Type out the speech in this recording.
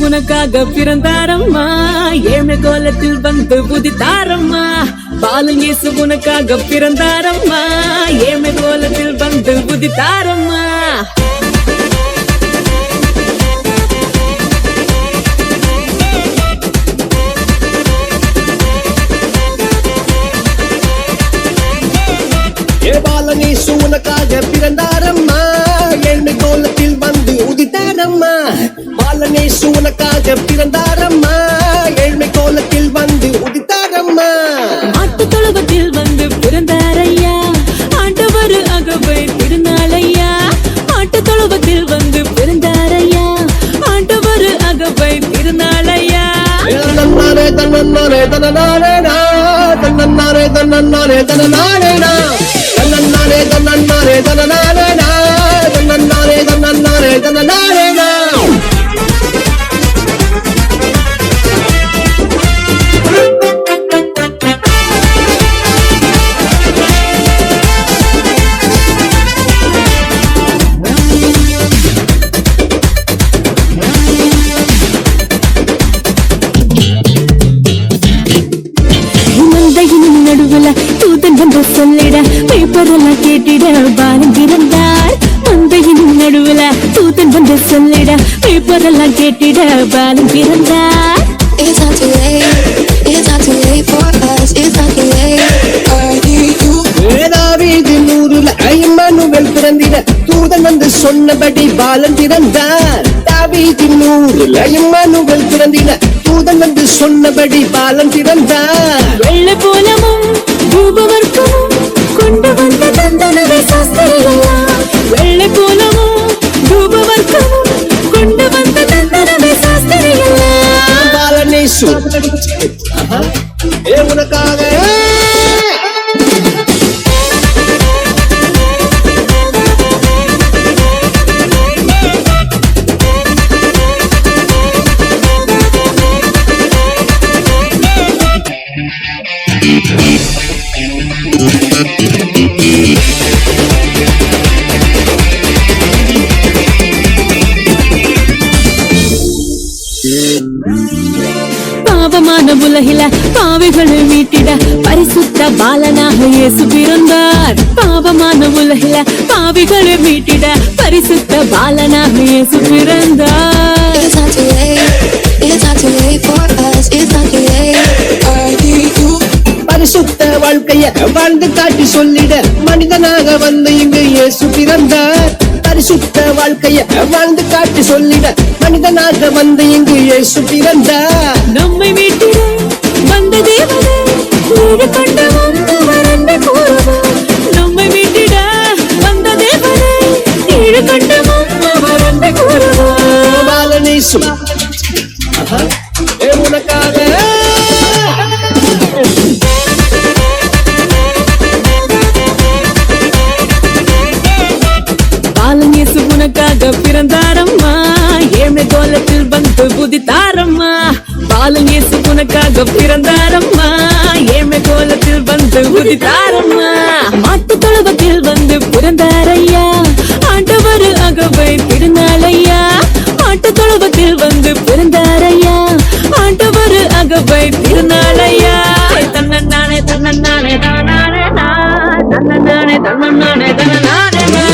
உனக்காக பிறந்தாரம்மா ஏழ்மை கோலத்தில் வந்து புதித்தாரம்மா பாலன் இயேசு உனக்காக பிறந்தாரம்மா ஏழ்மை கோலத்தில் வந்து புதித்தாரம்மா பாலன் இயேசு உனக்காக பிறந்தாரம்மா ஏழ்மை கோலத்தில் வந்து உதித்தாரம்மா பாலன் இயேசு உனக்காக பிறந்தாரம்மா ஏழ்மை கோலத்தில் வந்து உதித்தாரம்மா ஆட்டு தொழுவத்தில் வந்து பிறந்தாரையா ஆண்டவர் அகவை திருநாளையா ஆட்டு தொழுவத்தில் வந்து பிறந்தாரையா ஆண்டவர் அகவை திருநாளையா தன்னன்னாரே தன்னன்னாரே தன்னனாரே தன்னன்னாரே தன்னன்னாரே தன்னனாரே தன்னன்னாரே தன்னன்னாரே தன்னனாரே தன்னன்னாரே தன்னன்னாரே தன்னனாரே நடுவுல தூதன் வந்து சொல்லிட பேப்பரெல்லாம் கேட்டிட பாலன் பிறந்தார் மந்தையின் நடுவுல தூதன் வந்து சொல்லிட பேப்பரெல்லாம் கேட்டிட பாலன் பிறந்தார் It's not too late. It's not too late for us. It's not too late. Are you? தாவீதின் ஊருல இம்மானுவேல் பிறந்திட தூதன் வந்து சொன்னபடி பாலன் பிறந்தார் தாவீதின் ஊருல இம்மானுவேல் பிறந்திட தூதன் வந்து சொன்னபடி பாலன் பிறந்தார் வெள்ளை போலமும் தூபவர்க்கமும் கொண்டு வந்த தந்தனவே சாஸ்திரிகளா வெள்ளை போலமும் தூபவர்க்கமும் கொண்டு வந்த தந்தனவே சாஸ்திரிகளா பாலன் இயேசு உனக்காக பாவமான உலகில பாவிகளை மீட்டிட பரிசுத்த பாலனாக இயேசு பிறந்தார் பாவமான உலகில பாவிகளை மீட்டிட பரிசுத்த பாலனாக இயேசு பிறந்தார் It's not too late. It's not too late for us. It's not too late. Are you? பரிசுத்த வாழ்க்கைய வாழ்ந்து காட்டி சொல்லிட மனிதனாக வந்து இங்கு இயேசு பிறந்தார் பரிசுத்த வாழ்க்கைய வாழ்ந்து காட்டி சொல்லிட மனிதனாக வந்து இங்கு இயேசு பிறந்தார் நம்மை மீட்டிட வந்த தேவனே வீடு கொண்டு வந்தவர் என்று கூறுவார் நம்மை மீட்டிட வந்த தேவனே வீடு கொண்டு வந்தவர் என்று கூறுவார் பாலன் இயேசு உனக்காக பாலன் இயேசு உனக்காக பிறந்தாரம்மா ஏழ்மை கோலத்தில் வந்து புதித்தாரம்மா பாலன் இயேசு உனக்காக பிறந்தாரம்மா ஏழ்மை கோலத்தில் வந்து புதித்தாரம்மா மாட்டு தொழுவத்தில் வந்து பிறந்தாரையா ஆண்டவர் அகவை திருநாளையா மாட்டு தொழுவத்தில் வந்து பிறந்தாரையா ஆண்டவர் அகவை திருநாளையா தன்னன்னானே தன்னன்னானே தன்னனானே தன்னன்னானே தன்னன்னானே தன்னனானே